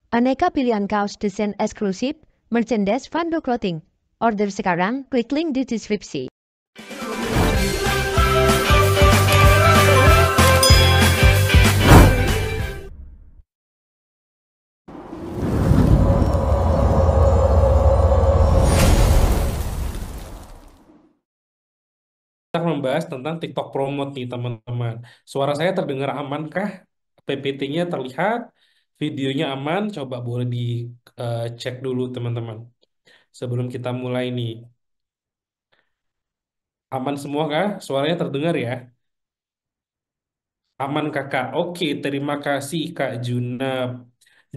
Aneka pilihan kaos desain eksklusif, merchandise Fando Clothing. Order sekarang, klik link di deskripsi. Kita akan membahas tentang TikTok Promote nih teman-teman. Suara saya terdengar amankah? PPT-nya terlihat, videonya aman. Coba boleh dicek dulu teman-teman. Sebelum kita mulai nih. Aman semua kah? Suaranya terdengar ya? Aman kakak. Oke, terima kasih Kak Juna.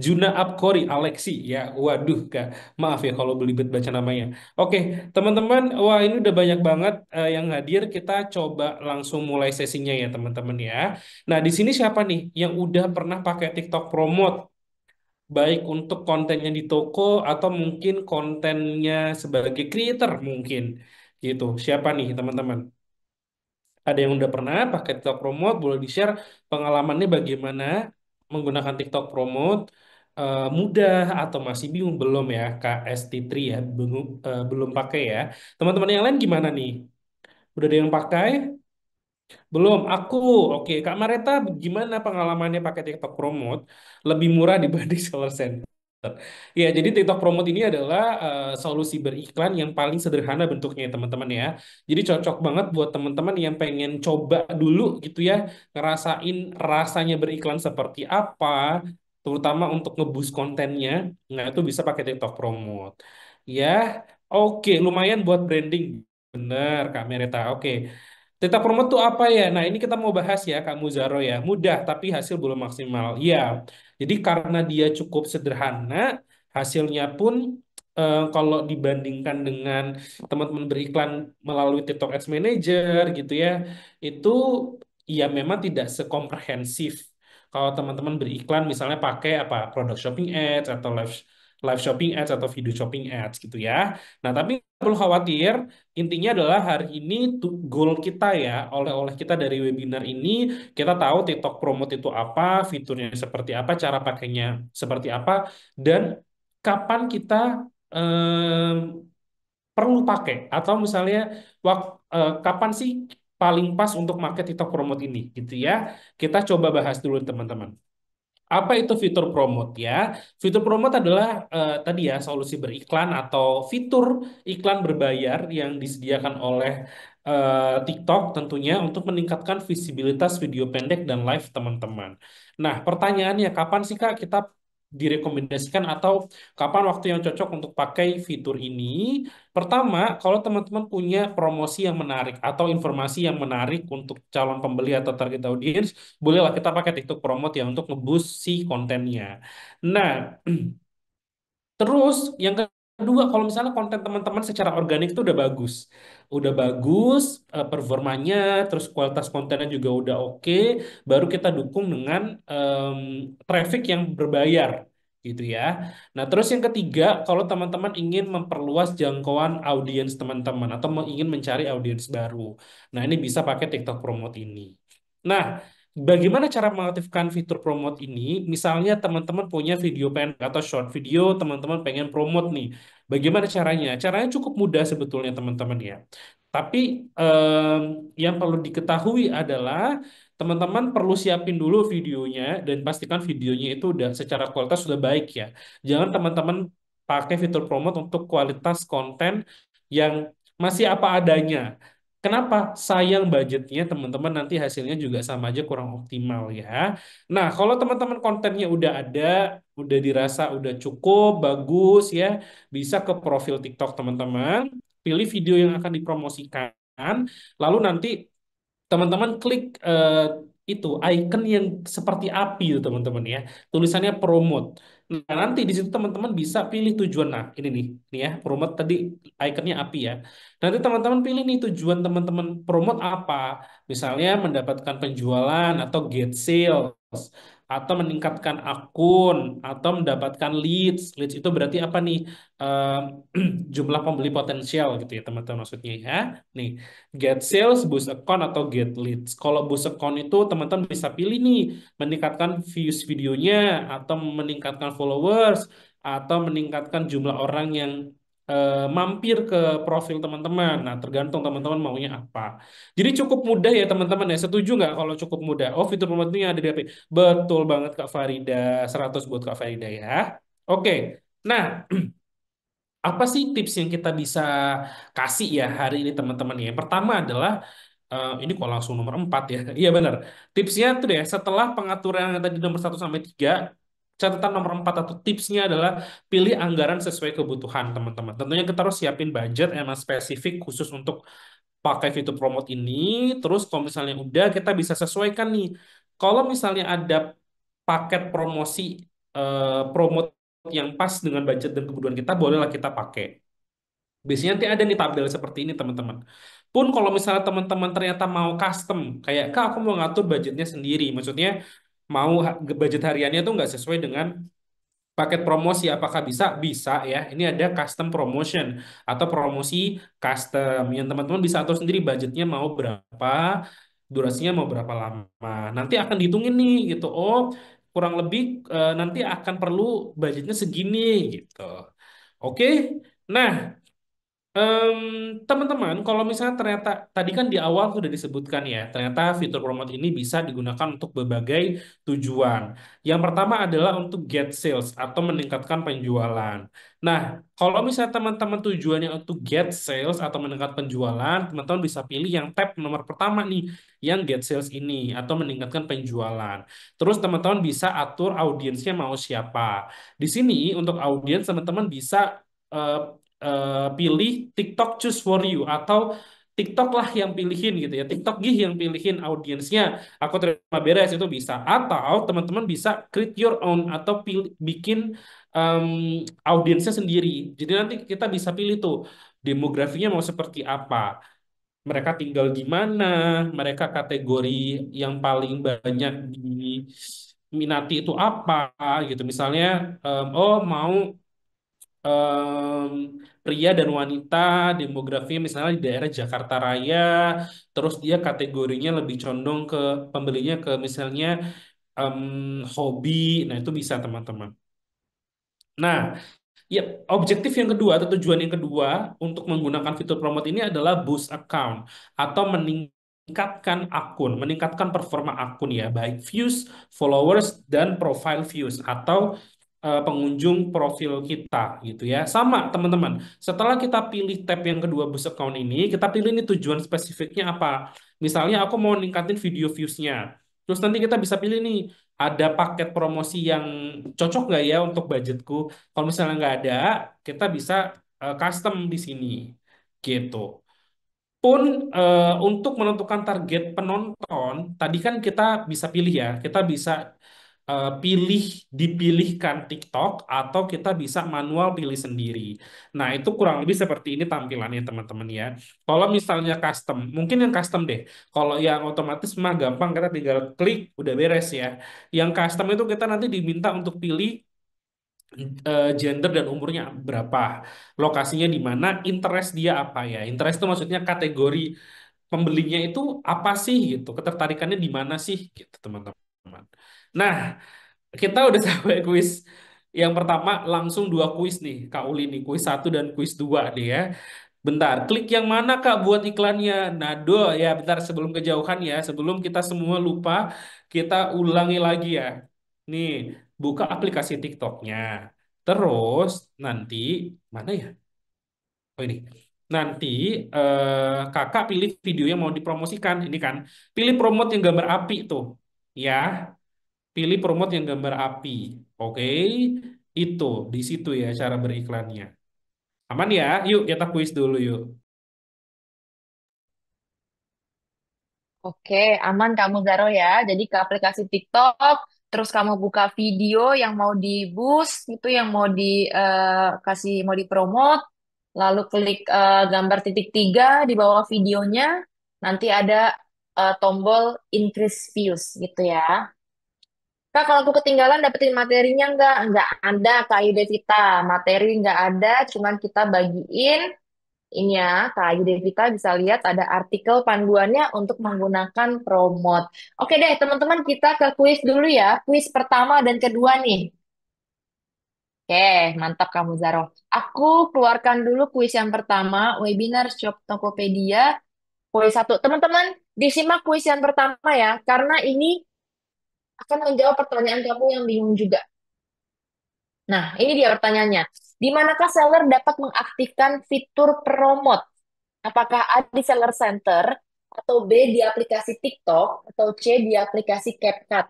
Juna Apkori Alexi ya. Waduh Kak, maaf ya kalau belibet baca namanya. Oke, teman-teman, wah ini udah banyak banget yang hadir. Kita coba langsung mulai sesinya ya teman-teman ya. Nah, di sini siapa nih yang udah pernah pakai TikTok Promote? Baik untuk kontennya di toko atau mungkin kontennya sebagai creator mungkin gitu. Siapa nih teman-teman? Ada yang udah pernah pakai TikTok Promote, boleh di-share pengalamannya bagaimana menggunakan TikTok Promote. Mudah atau masih bingung? Belum ya, Kak ST3 ya, belum pakai ya. Teman-teman yang lain gimana nih? Udah ada yang pakai? Belum, aku. Oke, Kak Mareta, gimana pengalamannya pakai TikTok Promote? Lebih murah dibanding Seller Center. Ya, jadi TikTok Promote ini adalah solusi beriklan yang paling sederhana bentuknya, teman-teman ya. Jadi cocok banget buat teman-teman yang pengen coba dulu gitu ya, ngerasain rasanya beriklan seperti apa, terutama untuk ngeboost kontennya. Nah, itu bisa pakai TikTok Promote. Ya, oke, lumayan buat branding. Bener, Kak Mereta. Oke. Data promote itu apa ya? Nah, ini kita mau bahas ya, Kak Muzaro ya. Mudah, tapi hasil belum maksimal. Ya, jadi karena dia cukup sederhana, hasilnya pun kalau dibandingkan dengan teman-teman beriklan melalui TikTok Ads Manager gitu ya, itu ya memang tidak sekomprehensif. Kalau teman-teman beriklan misalnya pakai apa product shopping ads atau live shopping ads atau video shopping ads gitu ya. Nah, tapi nggak perlu khawatir. Intinya adalah hari ini goal kita ya, oleh-oleh kita dari webinar ini, kita tahu TikTok Promote itu apa, fiturnya seperti apa, cara pakainya seperti apa, dan kapan kita em, perlu pakai, atau misalnya kapan sih paling pas untuk pakai TikTok Promote ini, gitu ya. Kita coba bahas dulu teman-teman. Apa itu fitur promote ya? Fitur promote adalah tadi ya solusi beriklan atau fitur iklan berbayar yang disediakan oleh TikTok tentunya untuk meningkatkan visibilitas video pendek dan live teman-teman. Nah, pertanyaannya kapan sih Kak kita direkomendasikan atau kapan waktu yang cocok untuk pakai fitur ini? Pertama, kalau teman-teman punya promosi yang menarik atau informasi yang menarik untuk calon pembeli atau target audience, bolehlah kita pakai TikTok Promote ya untuk nge-boost si kontennya. Nah, terus yang kedua, kalau misalnya konten teman-teman secara organik itu udah bagus performanya, terus kualitas kontennya juga udah oke, baru kita dukung dengan traffic yang berbayar gitu ya. Nah, terus yang ketiga, kalau teman-teman ingin memperluas jangkauan audiens teman-teman atau ingin mencari audiens baru, nah ini bisa pakai TikTok Promote ini. Nah, bagaimana cara mengaktifkan fitur promote ini? Misalnya teman-teman punya video pendek atau short video, teman-teman pengen promote nih. Bagaimana caranya? Caranya cukup mudah sebetulnya teman-teman ya. Tapi yang perlu diketahui adalah teman-teman perlu siapin dulu videonya dan pastikan videonya itu udah secara kualitas sudah baik ya. Jangan teman-teman pakai fitur promote untuk kualitas konten yang masih apa adanya. Kenapa? Sayang budgetnya teman-teman nanti hasilnya juga sama aja kurang optimal ya. Nah, kalau teman-teman kontennya udah ada, udah dirasa udah cukup, bagus ya, bisa ke profil TikTok teman-teman, pilih video yang akan dipromosikan, lalu nanti teman-teman klik itu icon yang seperti api itu teman-teman ya, tulisannya promote. Nah, nanti di situ teman-teman bisa pilih tujuan. Nah, ini ya, promote tadi ikonnya api ya. Nanti teman-teman pilih nih tujuan teman-teman promote apa. Misalnya mendapatkan penjualan atau get sales atau meningkatkan akun, atau mendapatkan leads. Leads itu berarti apa nih? Eh, jumlah pembeli potensial gitu ya teman-teman maksudnya ya. Nih, get sales, boost account, atau get leads. Kalau boost account itu teman-teman bisa pilih nih, meningkatkan views videonya, atau meningkatkan followers, atau meningkatkan jumlah orang yang mampir ke profil teman-teman. Nah, tergantung teman-teman maunya apa. Jadi cukup mudah ya teman-teman ya. Setuju nggak kalau cukup mudah? Oh, fitur promoting ada di HP. Betul banget Kak Farida. 100 buat Kak Farida ya. Oke. Nah, apa sih tips yang kita bisa kasih ya hari ini teman-teman ya? Yang pertama adalah ini kok langsung nomor 4 ya. Iya benar. Tipsnya tuh deh setelah pengaturan yang tadi nomor 1 sampai 3, catatan nomor 4 atau tipsnya adalah pilih anggaran sesuai kebutuhan teman-teman. Tentunya kita harus siapin budget emang spesifik khusus untuk pakai fitur promote ini. Terus kalau misalnya udah kita bisa sesuaikan nih. Kalau misalnya ada paket promosi promote yang pas dengan budget dan kebutuhan kita, bolehlah kita pakai. Biasanya nanti ada nih tabel seperti ini teman-teman. Pun kalau misalnya teman-teman ternyata mau custom, kayak Kak aku mau ngatur budgetnya sendiri, maksudnya mau budget hariannya tuh nggak sesuai dengan paket promosi, apakah bisa? Bisa ya. Ini ada custom promotion atau promosi custom yang teman-teman bisa atur sendiri budgetnya mau berapa, durasinya mau berapa lama. Nanti akan dihitungin nih gitu. Oh, kurang lebih nanti akan perlu budgetnya segini gitu. Oke. Nah, teman-teman, kalau misalnya ternyata tadi kan di awal sudah disebutkan ya, ternyata fitur promote ini bisa digunakan untuk berbagai tujuan. Yang pertama adalah untuk get sales atau meningkatkan penjualan. Nah, kalau misalnya teman-teman tujuannya untuk get sales atau meningkatkan penjualan, teman-teman bisa pilih yang tab nomor pertama nih, yang get sales ini atau meningkatkan penjualan. Terus teman-teman bisa atur audiensnya mau siapa. Di sini untuk audiens teman-teman bisa eh, pilih TikTok choose for you atau TikTok lah yang pilihin gitu ya. TikTok gih yang pilihin audiensnya. Aku terima beres itu bisa. Atau teman-teman bisa create your own atau bikin em, audiensnya sendiri. Jadi nanti kita bisa pilih tuh demografinya mau seperti apa. Mereka tinggal di mana, mereka kategori yang paling banyak diminati itu apa gitu. Misalnya, oh mau em, pria dan wanita demografinya misalnya di daerah Jakarta Raya, terus dia kategorinya lebih condong ke pembelinya ke misalnya em, hobi, nah itu bisa teman-teman. Nah, ya, objektif yang kedua atau tujuan yang kedua untuk menggunakan fitur promote ini adalah boost account atau meningkatkan akun, meningkatkan performa akun ya, baik views, followers, dan profile views atau pengunjung profil kita gitu ya. Sama teman-teman, setelah kita pilih tab yang kedua boost account ini, kita pilih ini tujuan spesifiknya apa. Misalnya aku mau ningkatin video views-nya. Terus nanti kita bisa pilih nih, ada paket promosi yang cocok nggak ya untuk budgetku? Kalau misalnya nggak ada, kita bisa custom di sini, gitu. Pun untuk menentukan target penonton, tadi kan kita bisa pilih ya, kita bisa dipilihkan TikTok atau kita bisa manual pilih sendiri. Nah, itu kurang lebih seperti ini tampilannya teman-teman ya. Kalau misalnya custom, mungkin yang custom deh. Kalau yang otomatis mah gampang, kita tinggal klik, udah beres ya. Yang custom itu kita nanti diminta untuk pilih gender dan umurnya berapa, lokasinya di mana, interest dia apa ya. Interest itu maksudnya kategori pembelinya itu apa sih gitu, ketertarikannya di mana sih gitu teman-teman. Nah, kita udah sampai kuis yang pertama, langsung dua kuis nih Kak Uli nih, kuis 1 dan kuis 2 nih ya. Bentar, klik yang mana Kak buat iklannya? Nah, ya bentar sebelum kejauhan ya, sebelum kita semua lupa, kita ulangi lagi ya. Nih, buka aplikasi TikToknya. Terus nanti mana ya? Oh ini. Nanti kakak pilih video yang mau dipromosikan. Ini kan, pilih promote yang gambar api tuh. Ya, pilih promote yang gambar api. Oke, itu di situ ya cara beriklannya. Aman ya? Yuk kita kuis dulu yuk. Oke, aman kamu Zaro ya. Jadi ke aplikasi TikTok, terus kamu buka video yang mau di boost, itu yang mau dikasih mau dipromot, lalu klik gambar titik tiga di bawah videonya, nanti ada tombol increase views gitu ya. Kak, kalau aku ketinggalan dapetin materinya nggak? Nggak ada, Kak Ayu Devita. Materi nggak ada, cuman kita bagiin ini ya, Kak Ayu Devita bisa lihat ada artikel panduannya untuk menggunakan Promote. Oke deh, teman-teman kita ke kuis dulu ya. Kuis pertama dan kedua nih. Oke, mantap kamu Zaro. Aku keluarkan dulu kuis yang pertama, webinar Shop Tokopedia. Kuis satu. Teman-teman, disimak kuis yang pertama ya, karena ini akan menjawab pertanyaan kamu yang bingung juga. Nah, ini dia pertanyaannya. Di manakah seller dapat mengaktifkan fitur promote? Apakah A di Seller Center, atau B di aplikasi TikTok, atau C di aplikasi CapCut?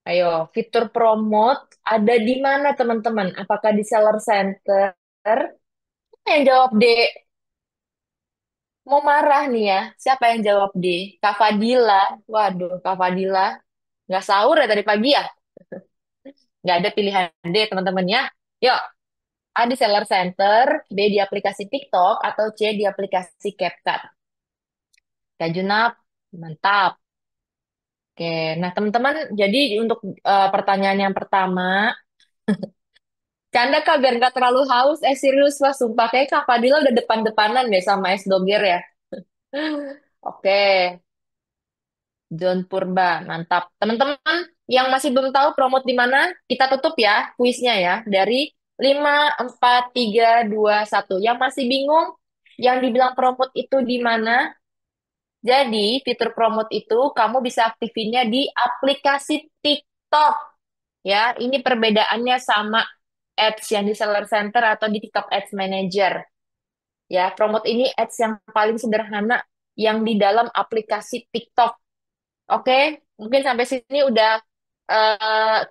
Ayo, fitur promote ada di mana teman-teman? Apakah di Seller Center? Yang jawab D. Mau marah nih ya. Siapa yang jawab D? Kak Fadila. Waduh, Kak Fadila. Nggak sahur ya tadi pagi ya? Nggak ada pilihan D teman-teman ya. Yuk, A di Seller Center, B di aplikasi TikTok, atau C di aplikasi CapCut. Kak Junap, mantap. Oke, nah teman-teman, jadi untuk pertanyaan yang pertama, canda Kak biar nggak terlalu haus, serius lah, sumpah kayak Kak Fadila udah depan-depanan deh sama es doger ya. Oke, John Purba, mantap. Teman-teman yang masih belum tahu promote di mana, kita tutup ya kuisnya ya dari 5, 4, 3, 2, 1. Yang masih bingung, yang dibilang promote itu di mana? Jadi, fitur promote itu kamu bisa aktifinnya di aplikasi TikTok. Ya, ini perbedaannya sama ads yang di Seller Center atau di TikTok Ads Manager. Ya, promote ini ads yang paling sederhana yang di dalam aplikasi TikTok. Oke, mungkin sampai sini udah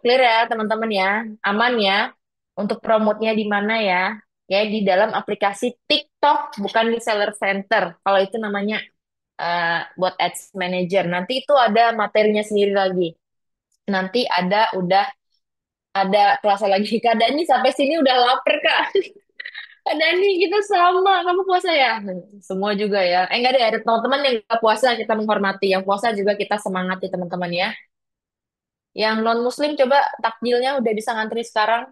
clear ya teman-teman ya, aman ya. Untuk promotenya di mana ya? Ya, di dalam aplikasi TikTok, bukan di Seller Center. Kalau itu namanya buat Ads Manager. Nanti itu ada materinya sendiri lagi. Nanti ada kelas lagi. Kak Dani sampai sini udah lapar, Kak. Kak Dani, kita sama. Kamu puasa ya? Semua juga ya. Enggak deh, ada teman-teman yang nggak puasa, kita menghormati. Yang puasa juga kita semangati, teman-teman ya. Yang non-muslim, coba takjilnya udah bisa ngantri sekarang.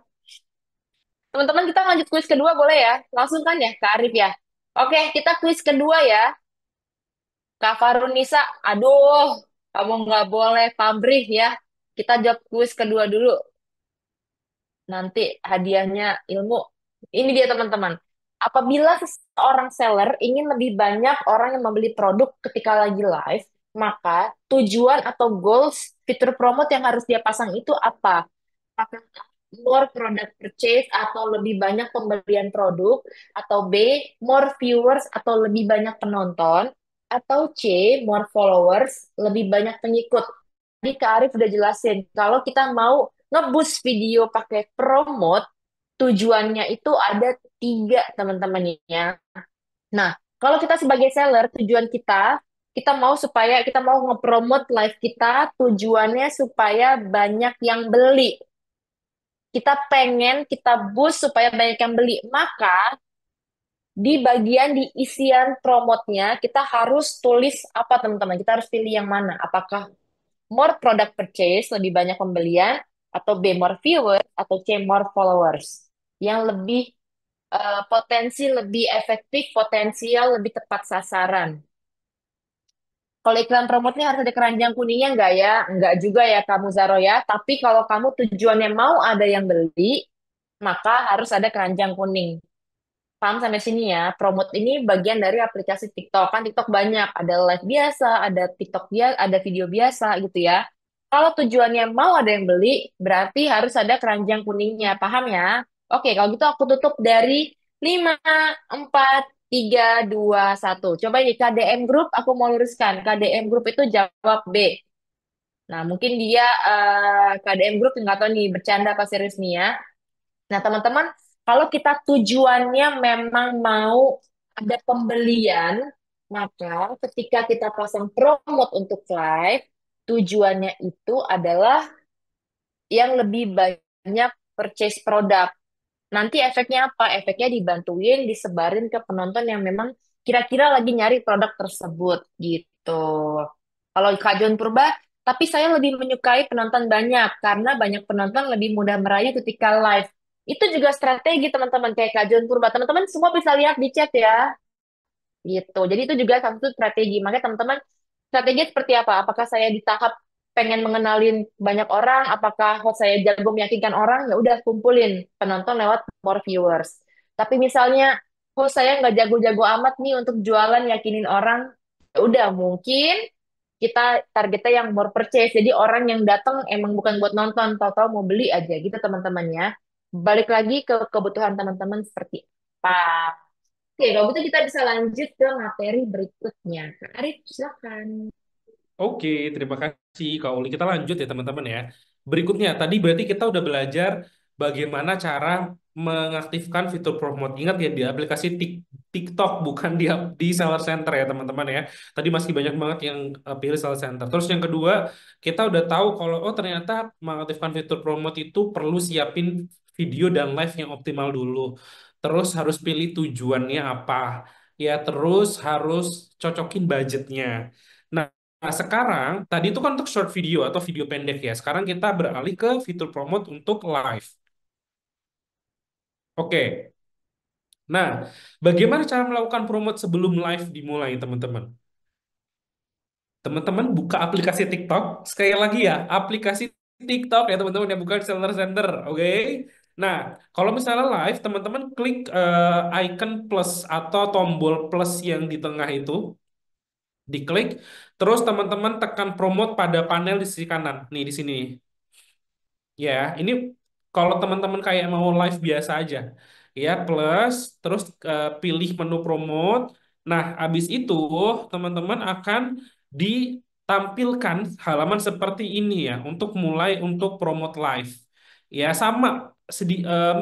Teman-teman, kita lanjut kuis kedua boleh ya? Langsung kan ya, Kak Arif ya? Oke, kita kuis kedua ya. Kak Farunisa, aduh, kamu nggak boleh pamrih ya. Kita jawab kuis kedua dulu. Nanti hadiahnya ilmu. Ini dia teman-teman. Apabila seseorang seller ingin lebih banyak orang yang membeli produk ketika lagi live, maka tujuan atau goals fitur promote yang harus dia pasang itu apa? Apakah more product purchase atau lebih banyak pembelian produk, atau B, more viewers atau lebih banyak penonton, atau C, more followers, lebih banyak pengikut. Jadi Kak Arif udah jelasin, kalau kita mau nge-boost video pakai promote, tujuannya itu ada 3 teman-teman ya. Nah, kalau kita sebagai seller, tujuan kita mau supaya kita mau nge-promote live kita, tujuannya supaya banyak yang beli. Kita pengen kita boost supaya banyak yang beli. Maka di bagian di isian promotnya kita harus tulis apa teman-teman? Kita harus pilih yang mana? Apakah more product purchase, lebih banyak pembelian, atau B, more viewers, atau C, more followers. Yang lebih potensi, lebih efektif, potensial, lebih tepat sasaran. Kalau iklan promotnya harus ada keranjang kuningnya enggak ya? Enggak juga ya kamu Zaro ya. Tapi kalau kamu tujuannya mau ada yang beli, maka harus ada keranjang kuning. Paham sampai sini ya? Promote ini bagian dari aplikasi TikTok. Kan TikTok banyak, ada live biasa, ada TikTok biasa, ada video biasa gitu ya. Kalau tujuannya mau ada yang beli, berarti harus ada keranjang kuningnya. Paham ya? Oke, kalau gitu aku tutup dari 5, 4, 3, 2, 1. Coba ini KDM Group, aku mau luruskan. KDM Group itu jawab B. Nah, mungkin dia KDM Group nggak tahu nih bercanda apa serius nih ya. Nah, teman-teman, kalau kita tujuannya memang mau ada pembelian, maka ketika kita pasang promote untuk live, tujuannya itu adalah yang lebih banyak purchase produk. Nanti efeknya apa? Efeknya dibantuin, disebarin ke penonton yang memang kira-kira lagi nyari produk tersebut gitu. Kalau Kak John Purba, Tapi saya lebih menyukai penonton banyak karena banyak penonton lebih mudah merayu ketika live. Itu juga strategi teman-teman kayak Kak John Purba. Teman-teman semua bisa lihat di chat ya. Gitu. Jadi itu juga salah satu strategi. Makanya teman-teman, strategi seperti apa? Apakah saya di tahap pengen mengenalin banyak orang? Apakah host saya jago meyakinkan orang? Ya udah kumpulin penonton lewat more viewers. Tapi misalnya host saya nggak jago-jago amat nih untuk jualan yakinin orang, ya udah mungkin kita targetnya yang more purchase. Jadi orang yang datang emang bukan buat nonton, tahu-tahu mau beli aja gitu teman-teman ya. Balik lagi ke kebutuhan teman-teman seperti apa. Oke, kalau gitu kita bisa lanjut ke materi berikutnya. Kak Arif, silakan. Oke, terima kasih Kak Uli. Kita lanjut ya teman-teman ya. Berikutnya, tadi berarti kita udah belajar bagaimana cara mengaktifkan fitur promote. Ingat ya, di aplikasi TikTok, bukan di Seller Center ya teman-teman ya. Tadi masih banyak banget yang pilih Seller Center. Terus yang kedua, kita udah tahu kalau oh ternyata mengaktifkan fitur promote itu perlu siapin video dan live yang optimal dulu. Terus harus pilih tujuannya apa. Ya, terus harus cocokin budgetnya. Nah, sekarang tadi itu kan untuk short video atau video pendek ya. Sekarang kita beralih ke fitur promote untuk live. Oke. Nah, bagaimana cara melakukan promote sebelum live dimulai, teman-teman? Teman-teman buka aplikasi TikTok. Sekali lagi ya, aplikasi TikTok ya, teman-teman, yang bukan Seller Center. Oke. Nah, kalau misalnya live, teman-teman klik icon plus atau tombol plus yang di tengah itu, diklik, terus teman-teman tekan promote pada panel di sisi kanan. Nih, di sini. Ya, ini kalau teman-teman kayak mau live biasa aja, ya plus terus pilih menu promote. Nah, habis itu teman-teman akan ditampilkan halaman seperti ini ya untuk mulai untuk promote live. Ya, sama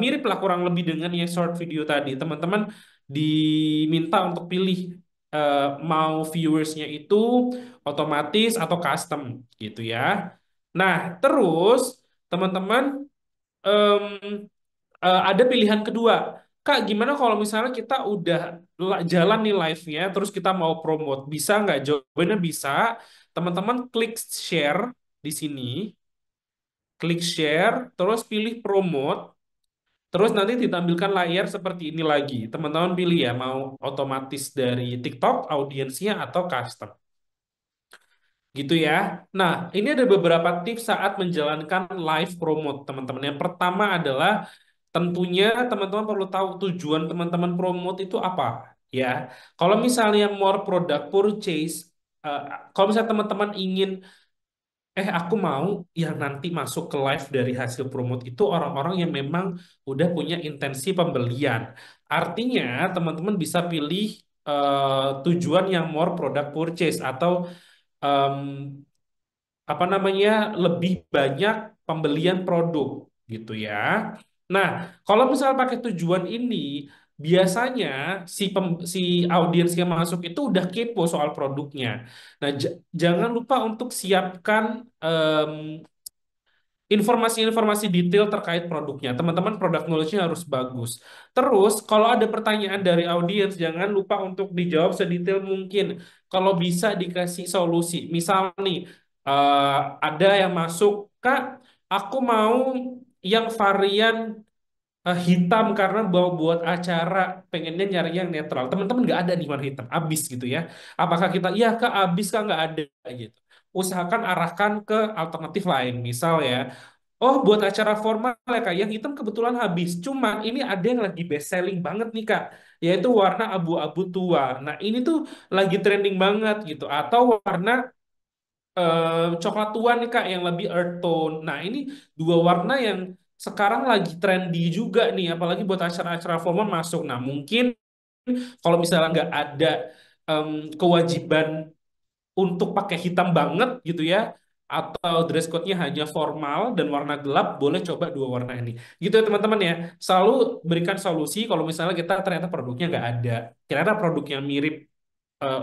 mirip lah kurang lebih dengan yang short video tadi. Teman-teman diminta untuk pilih eh, mau viewersnya itu otomatis atau custom gitu ya. Nah, terus teman-teman em, ada pilihan kedua. Kak, gimana kalau misalnya kita udah jalan nih live-nya, terus kita mau promote? Bisa nggak? Jawabannya bisa. Teman-teman klik share di sini, klik share, terus pilih promote, terus nanti ditampilkan layar seperti ini lagi. Teman-teman pilih ya, mau otomatis dari TikTok, audiensnya, atau custom. Gitu ya. Nah, ini ada beberapa tips saat menjalankan live promote, teman-teman. Yang pertama adalah tentunya teman-teman perlu tahu tujuan teman-teman promote itu apa, ya. Kalau misalnya more product purchase, eh, kalau misalnya teman-teman ingin, aku mau yang nanti masuk ke live dari hasil promote itu orang-orang yang memang udah punya intensi pembelian. Artinya teman-teman bisa pilih tujuan yang more product purchase atau em, apa namanya lebih banyak pembelian produk gitu ya. Nah, kalau misalnya pakai tujuan ini, biasanya si audiens yang masuk itu udah kepo soal produknya. Nah, jangan lupa untuk siapkan informasi-informasi detail terkait produknya. Teman-teman product knowledge-nya harus bagus. Terus, kalau ada pertanyaan dari audiens, jangan lupa untuk dijawab sedetail mungkin. Kalau bisa dikasih solusi. Misal nih, ada yang masuk, Kak, aku mau yang varian hitam karena bawa buat acara, pengennya nyari yang netral. Teman-teman nggak ada nih warna hitam, abis gitu ya. Apakah kita, iya Kak, abis Kak, nggak ada gitu. Usahakan arahkan ke alternatif lain. Misal ya, oh, buat acara formal ya Kak, yang hitam kebetulan habis. Cuma ini ada yang lagi best selling banget nih Kak, yaitu warna abu-abu tua. Nah, ini tuh lagi trending banget gitu. Atau warna coklat tua nih Kak, yang lebih earth tone. Nah, ini dua warna yang sekarang lagi trendy juga nih, apalagi buat acara-acara formal masuk. Nah, mungkin kalau misalnya nggak ada em, kewajiban untuk pakai hitam banget gitu ya, atau dress code-nya hanya formal dan warna gelap, boleh coba dua warna ini. Gitu ya teman-teman ya. Selalu berikan solusi kalau misalnya kita ternyata produknya nggak ada. Kira-kira produk yang mirip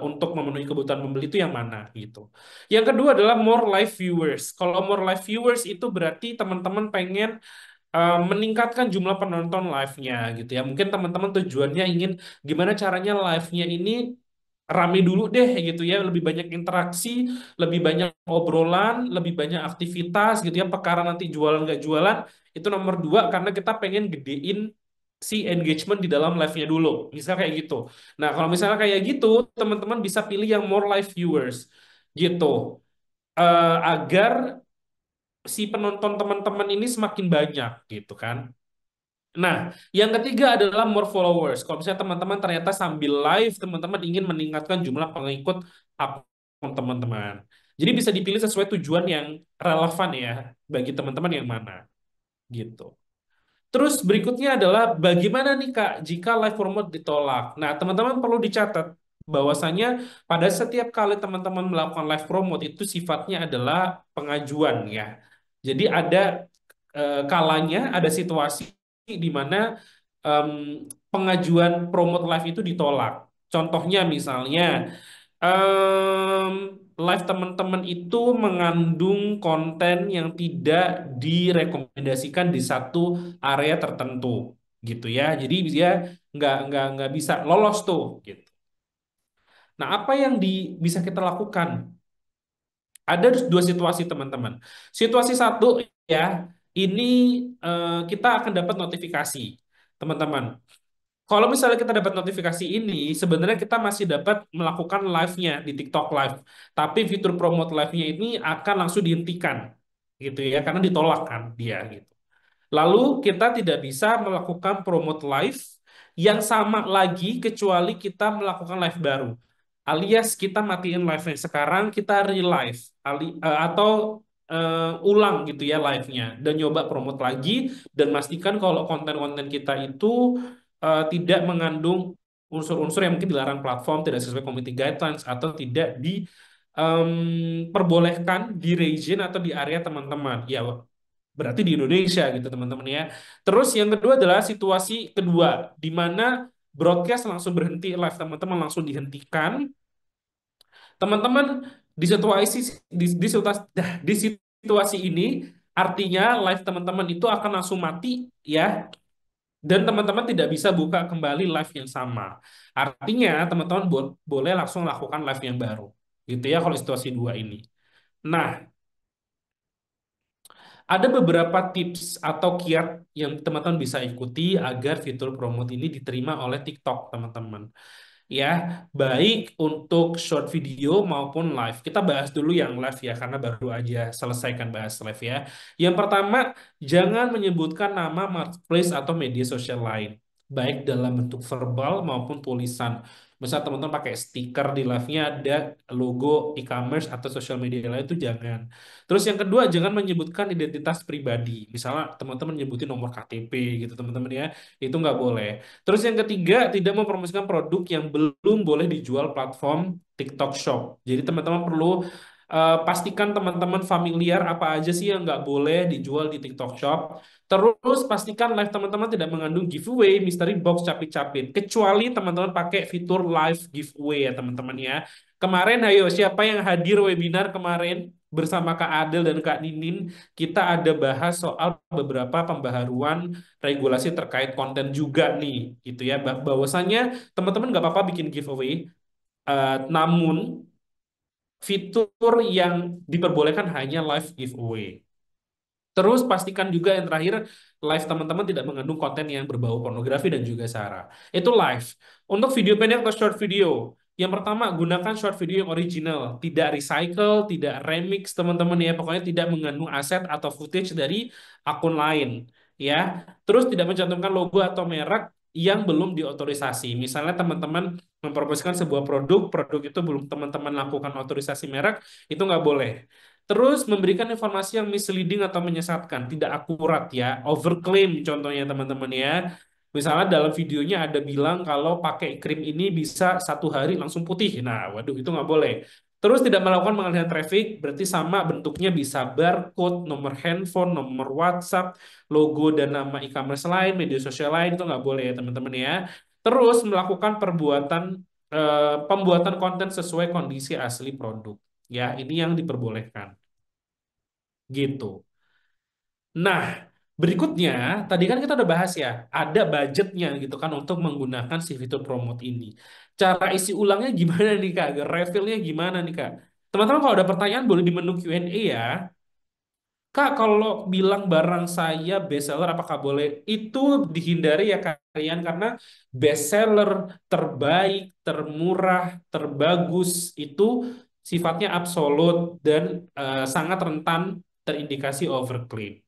untuk memenuhi kebutuhan pembeli itu yang mana gitu. Yang kedua adalah more live viewers. Kalau more live viewers itu berarti teman-teman pengen meningkatkan jumlah penonton live-nya gitu ya. Mungkin teman-teman tujuannya ingin gimana caranya live-nya ini rame dulu deh gitu ya, lebih banyak interaksi, lebih banyak obrolan, lebih banyak aktivitas gitu ya, perkara nanti jualan nggak jualan itu nomor dua karena kita pengen gedein si engagement di dalam live-nya dulu, misal kayak gitu. Nah kalau misalnya kayak gitu, teman-teman bisa pilih yang more live viewers gitu. Agar si penonton teman-teman ini semakin banyak gitu kan. Nah, yang ketiga adalah more followers. Kalau misalnya teman-teman ternyata sambil live, teman-teman ingin meningkatkan jumlah pengikut akun teman-teman. Jadi bisa dipilih sesuai tujuan yang relevan ya bagi teman-teman yang mana gitu. Terus berikutnya adalah bagaimana nih Kak jika live promote ditolak. Nah, teman-teman perlu dicatat bahwasanya pada setiap kali teman-teman melakukan live promote itu sifatnya adalah pengajuan ya. Jadi ada kalanya, ada situasi di mana em, pengajuan promote live itu ditolak. Contohnya misalnya em, live teman-teman itu mengandung konten yang tidak direkomendasikan di satu area tertentu gitu ya. Jadi dia nggak bisa lolos tuh gitu. Nah, apa yang bisa kita lakukan? Ada dua situasi teman-teman. Situasi satu ya, ini kita akan dapat notifikasi teman-teman. Kalau misalnya kita dapat notifikasi ini, sebenarnya kita masih dapat melakukan live-nya di TikTok Live. Tapi fitur promote live-nya ini akan langsung dihentikan gitu ya, karena ditolak kan dia gitu. Lalu kita tidak bisa melakukan promote live yang sama lagi kecuali kita melakukan live baru. Alias kita matiin live-nya sekarang, kita re-live atau ulang gitu ya live-nya dan nyoba promote lagi dan pastikan kalau konten-konten kita itu tidak mengandung unsur-unsur yang mungkin dilarang platform, tidak sesuai community guidelines atau tidak diperbolehkan di region atau di area teman-teman. Ya, berarti di Indonesia gitu teman-teman ya. Terus yang kedua adalah situasi kedua di mana broadcast langsung berhenti, live teman-teman langsung dihentikan. Teman-teman di situasi di situasi ini artinya live teman-teman itu akan langsung mati ya dan teman-teman tidak bisa buka kembali live yang sama. Artinya teman-teman boleh langsung lakukan live yang baru. Gitu ya kalau situasi dua ini. Nah, ada beberapa tips atau kiat yang teman-teman bisa ikuti agar fitur promote ini diterima oleh TikTok, teman-teman. Ya, baik untuk short video maupun live. Kita bahas dulu yang live ya, karena baru aja selesaikan bahas live ya. Yang pertama, jangan menyebutkan nama marketplace atau media sosial lain, baik dalam bentuk verbal maupun tulisan. Misal teman-teman pakai stiker di live-nya ada logo e-commerce atau sosial media lain itu jangan. Terus yang kedua, jangan menyebutkan identitas pribadi. Misalnya teman-teman nyebutin nomor KTP gitu teman-teman ya, itu nggak boleh. Terus yang ketiga, tidak mempromosikan produk yang belum boleh dijual platform TikTok Shop. Jadi teman-teman perlu pastikan teman-teman familiar apa aja sih yang nggak boleh dijual di TikTok Shop. Terus pastikan live teman-teman tidak mengandung giveaway, mystery box, capit-capit. Kecuali teman-teman pakai fitur live giveaway ya teman-teman ya. Kemarin, ayo siapa yang hadir webinar kemarin bersama Kak Adel dan Kak Ninin, kita ada bahas soal beberapa pembaharuan regulasi terkait konten juga nih, gitu ya. Bahwasannya teman-teman nggak apa-apa bikin giveaway, namun fitur yang diperbolehkan hanya live giveaway. Terus pastikan juga yang terakhir, live teman-teman tidak mengandung konten yang berbau pornografi dan juga sara. Itu live. Untuk video pendek atau short video, yang pertama gunakan short video yang original, tidak recycle, tidak remix teman-teman ya, pokoknya tidak mengandung aset atau footage dari akun lain ya. Terus tidak mencantumkan logo atau merek yang belum diotorisasi. Misalnya teman-teman mempromosikan sebuah produk, produk itu belum teman-teman lakukan otorisasi merek, itu nggak boleh. Terus memberikan informasi yang misleading atau menyesatkan, tidak akurat ya, overclaim contohnya teman-teman ya. Misalnya dalam videonya ada bilang kalau pakai krim ini bisa 1 hari langsung putih. Nah, waduh itu nggak boleh. Terus tidak melakukan pengalihan traffic, berarti sama bentuknya bisa barcode, nomor handphone, nomor WhatsApp, logo dan nama e-commerce lain, media sosial lain itu nggak boleh ya teman-teman ya. Terus melakukan pembuatan konten sesuai kondisi asli produk. Ya, ini yang diperbolehkan. Gitu. Nah, Berikutnya, tadi kan kita udah bahas ya, ada budgetnya gitu kan untuk menggunakan si fitur promote ini. Cara isi ulangnya gimana nih Kak? Refillnya gimana nih Kak? Teman-teman kalau ada pertanyaan boleh di menu Q&A ya. Kak, kalau bilang barang saya bestseller apakah boleh? Itu dihindari ya kalian karena bestseller terbaik, termurah, terbagus itu sifatnya absolut dan sangat rentan terindikasi overclaim.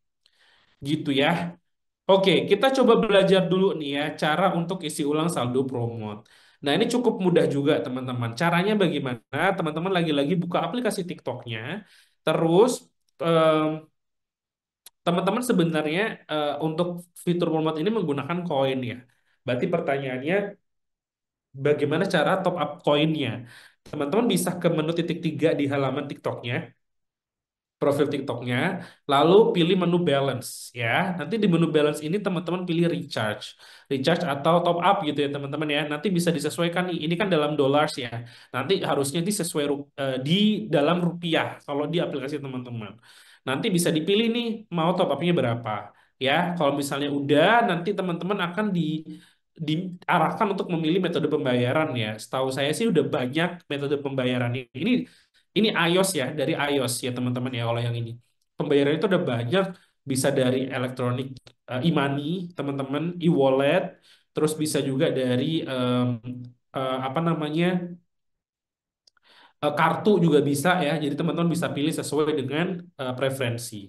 Gitu ya. Oke, kita coba belajar dulu nih ya cara untuk isi ulang saldo promote. Nah, ini cukup mudah juga teman-teman. Caranya bagaimana? Teman-teman lagi-lagi buka aplikasi TikToknya, terus em, teman-teman sebenarnya untuk fitur promote ini menggunakan koin ya. Berarti pertanyaannya bagaimana cara top up koinnya? Teman-teman bisa ke menu titik tiga di halaman TikToknya, profil TikToknya, lalu pilih menu balance ya. Nanti di menu balance ini teman-teman pilih recharge atau top up gitu ya teman-teman ya. Nanti bisa disesuaikan nih. Ini kan dalam dollars ya. Nanti harusnya di sesuai di dalam rupiah kalau di aplikasi teman-teman. Nanti bisa dipilih nih mau top upnya berapa ya. Kalau misalnya udah, nanti teman-teman akan diarahkan untuk memilih metode pembayaran ya. Setahu saya sih udah banyak metode pembayaran ini iOS ya, dari iOS ya teman-teman ya kalau yang ini. Pembayaran itu ada banyak, bisa dari elektronik e-money, teman-teman, e-wallet, terus bisa juga dari apa namanya kartu juga bisa ya. Jadi teman-teman bisa pilih sesuai dengan preferensi.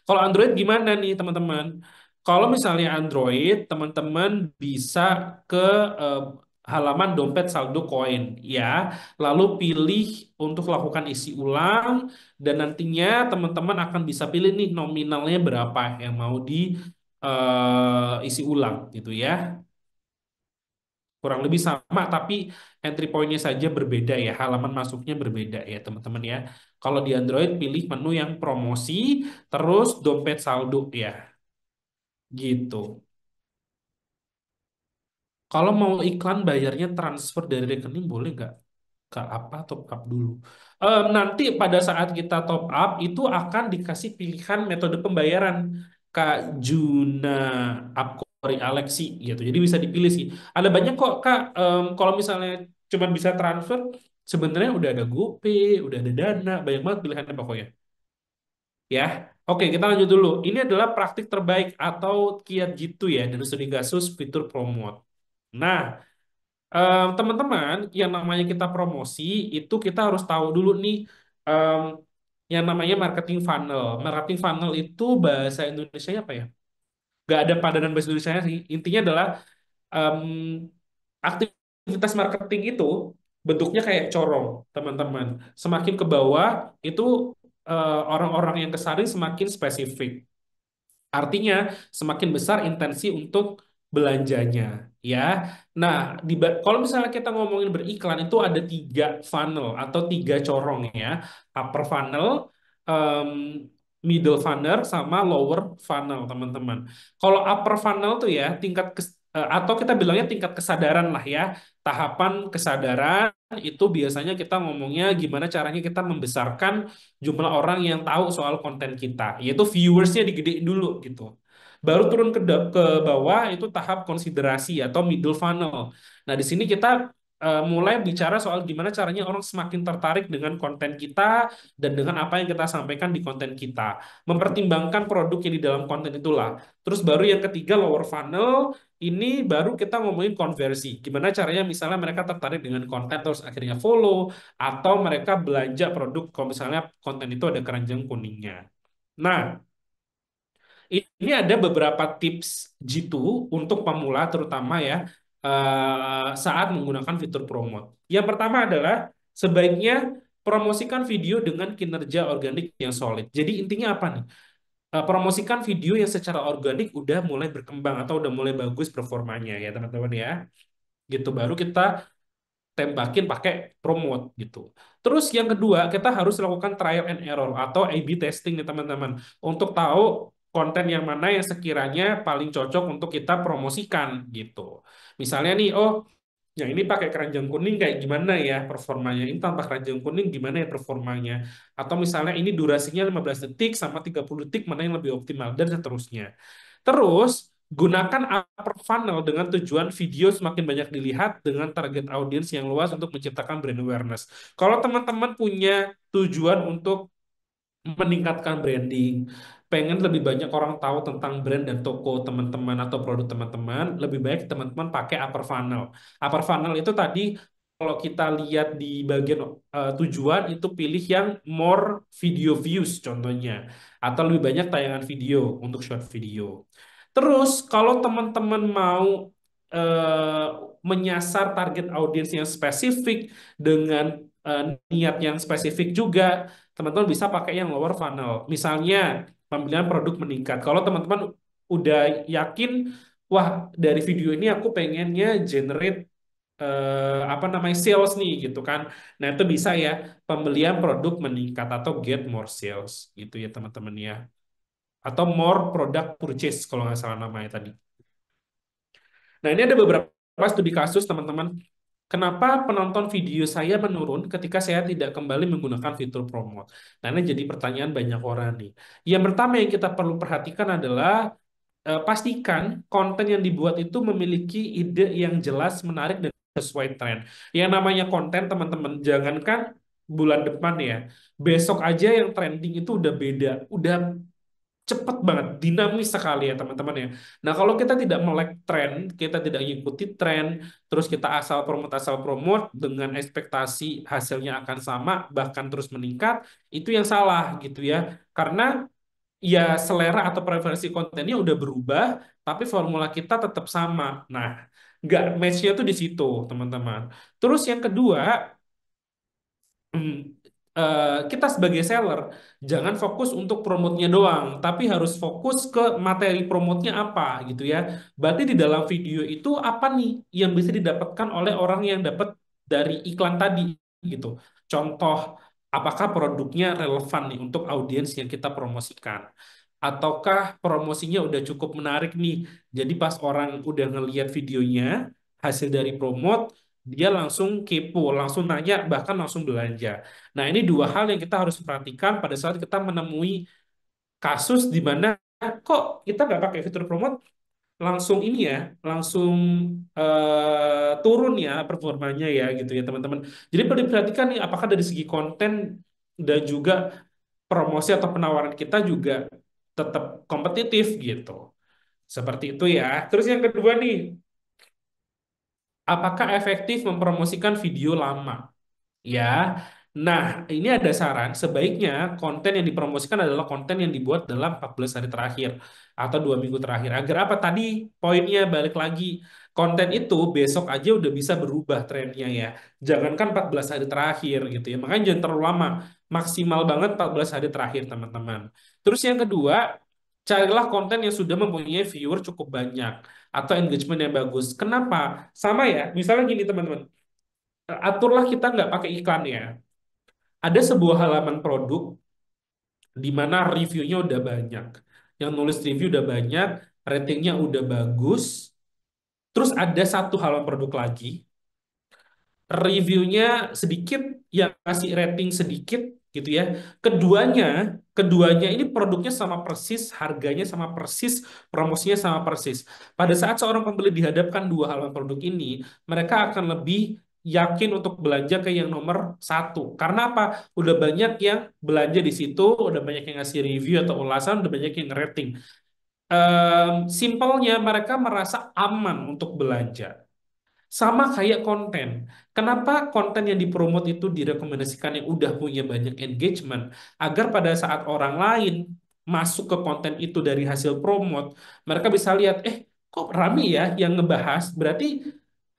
Kalau Android gimana nih teman-teman? Kalau misalnya Android, teman-teman bisa ke eh, halaman dompet saldo koin ya, lalu pilih untuk lakukan isi ulang dan nantinya teman-teman akan bisa pilih nih nominalnya berapa yang mau di isi ulang gitu ya. Kurang lebih sama tapi entry point-nya saja berbeda ya, halaman masuknya berbeda ya teman-teman ya. Kalau di Android pilih menu yang promosi terus dompet saldo ya. Gitu. Kalau mau iklan bayarnya transfer dari rekening boleh nggak? Kak apa top up dulu? Nanti pada saat kita top up itu akan dikasih pilihan metode pembayaran Kak Juna Apkori Alexi gitu. Jadi bisa dipilih sih. Ada banyak kok Kak. Kalau misalnya cuma bisa transfer, sebenarnya udah ada GoPay, udah ada Dana, banyak banget pilihannya pokoknya. Ya, oke kita lanjut dulu. Ini adalah praktik terbaik atau kiat gitu ya dari studi kasus fitur promote. Nah, teman-teman, yang namanya kita promosi itu kita harus tahu dulu nih em, yang namanya marketing funnel. Marketing funnel itu bahasa Indonesia apa ya? Gak ada padanan bahasa Indonesia sih. Intinya adalah em, aktivitas marketing itu bentuknya kayak corong, teman-teman. Semakin ke bawah itu orang-orang yang kesaring semakin spesifik. Artinya semakin besar intensi untuk belanjanya, ya. Nah, kalau misalnya kita ngomongin beriklan itu ada tiga funnel atau tiga corong ya, upper funnel, em, middle funnel, sama lower funnel, teman-teman. Kalau upper funnel tuh ya atau kita bilangnya tingkat kesadaran lah ya, tahapan kesadaran itu biasanya kita ngomongnya gimana caranya kita membesarkan jumlah orang yang tahu soal konten kita, yaitu viewersnya digedein dulu gitu. Baru turun ke bawah itu tahap konsiderasi atau middle funnel. Nah, di sini kita mulai bicara soal gimana caranya orang semakin tertarik dengan konten kita dan dengan apa yang kita sampaikan di konten kita. Mempertimbangkan produk yang di dalam konten itulah. Terus baru yang ketiga lower funnel, ini baru kita ngomongin konversi. Gimana caranya misalnya mereka tertarik dengan konten terus akhirnya follow atau mereka belanja produk kalau misalnya konten itu ada keranjang kuningnya. Nah, ini ada beberapa tips G2 untuk pemula terutama ya saat menggunakan fitur promote. Yang pertama adalah sebaiknya promosikan video dengan kinerja organik yang solid. Jadi intinya apa nih? Promosikan video yang secara organik udah mulai berkembang atau udah mulai bagus performanya ya teman-teman ya. Gitu baru kita tembakin pakai promote gitu. Terus yang kedua, kita harus lakukan trial and error atau A/B testing nih teman-teman untuk tahu konten yang mana yang sekiranya paling cocok untuk kita promosikan gitu. Misalnya nih, oh Ya, ini pakai keranjang kuning kayak gimana ya performanya? Ini tanpa keranjang kuning gimana ya performanya? Atau misalnya ini durasinya 15 detik sama 30 detik mana yang lebih optimal dan seterusnya. Terus gunakan upper funnel dengan tujuan video semakin banyak dilihat dengan target audiens yang luas untuk menciptakan brand awareness. Kalau teman-teman punya tujuan untuk meningkatkan branding, pengen lebih banyak orang tahu tentang brand dan toko teman-teman atau produk teman-teman, lebih baik teman-teman pakai upper funnel. Upper funnel itu tadi kalau kita lihat di bagian tujuan itu pilih yang more video views contohnya, atau lebih banyak tayangan video untuk short video. Terus kalau teman-teman mau eh, menyasar target audiens yang spesifik dengan niat yang spesifik juga, teman-teman bisa pakai yang lower funnel. Misalnya, pembelian produk meningkat. Kalau teman-teman udah yakin, wah dari video ini aku pengennya generate apa namanya sales nih gitu kan. Nah itu bisa ya pembelian produk meningkat atau get more sales gitu ya teman-teman ya. Atau more product purchase kalau nggak salah namanya tadi. Nah ini ada beberapa studi kasus teman-teman. Kenapa penonton video saya menurun ketika saya tidak kembali menggunakan fitur promote? Nah, ini jadi pertanyaan banyak orang nih. Yang pertama yang kita perlu perhatikan adalah pastikan konten yang dibuat itu memiliki ide yang jelas, menarik, dan sesuai tren. Yang namanya konten, teman-teman, jangankan bulan depan ya. Besok aja yang trending itu udah beda, udah cepet banget, dinamis sekali ya teman-teman ya. Nah kalau kita tidak melek tren, kita tidak mengikuti tren, terus kita asal promote dengan ekspektasi hasilnya akan sama, bahkan terus meningkat, itu yang salah gitu ya. Karena ya selera atau preferensi kontennya udah berubah, tapi formula kita tetap sama. Nah, nggak match-nya tuh di situ teman-teman. Terus yang kedua, Hmm, kita sebagai seller jangan fokus untuk promotnya doang, tapi harus fokus ke materi promotnya apa gitu ya. Berarti di dalam video itu apa nih yang bisa didapatkan oleh orang yang dapat dari iklan tadi gitu. Contoh, apakah produknya relevan nih untuk audiens yang kita promosikan? Ataukah promosinya udah cukup menarik nih? Jadi pas orang udah ngelihat videonya, hasil dari promote, dia langsung kepo, langsung nanya, bahkan langsung belanja. Nah, ini dua hal yang kita harus perhatikan pada saat kita menemui kasus di mana kok kita nggak pakai fitur promote, langsung ini ya, langsung turun ya performanya ya gitu ya teman-teman. Jadi perlu diperhatikan nih, apakah dari segi konten dan juga promosi atau penawaran kita juga tetap kompetitif gitu. Seperti itu ya. Terus yang kedua nih, apakah efektif mempromosikan video lama? Ya, nah ini ada saran, sebaiknya konten yang dipromosikan adalah konten yang dibuat dalam 14 hari terakhir atau 2 minggu terakhir. Agar apa? Tadi poinnya balik lagi, konten itu besok aja udah bisa berubah trennya ya. Jangankan 14 hari terakhir gitu ya, makanya jangan terlalu lama, maksimal banget 14 hari terakhir teman-teman. Terus yang kedua, carilah konten yang sudah mempunyai viewer cukup banyak atau engagement yang bagus. Kenapa? Sama ya, misalnya gini teman-teman, aturlah kita nggak pakai iklan ya. Ada sebuah halaman produk di mana reviewnya udah banyak. Yang nulis review udah banyak, ratingnya udah bagus. Terus ada satu halaman produk lagi, reviewnya sedikit, yang kasih rating sedikit gitu ya. Keduanya, keduanya ini produknya sama persis, harganya sama persis, promosinya sama persis. Pada saat seorang pembeli dihadapkan dua halaman produk ini, mereka akan lebih yakin untuk belanja ke yang nomor satu. Karena apa? Udah banyak yang belanja di situ, udah banyak yang ngasih review atau ulasan, udah banyak yang rating. Simpelnya mereka merasa aman untuk belanja. Sama kayak konten. Kenapa konten yang dipromot itu direkomendasikan yang udah punya banyak engagement? Agar pada saat orang lain masuk ke konten itu dari hasil promot, mereka bisa lihat, kok rame ya yang ngebahas. Berarti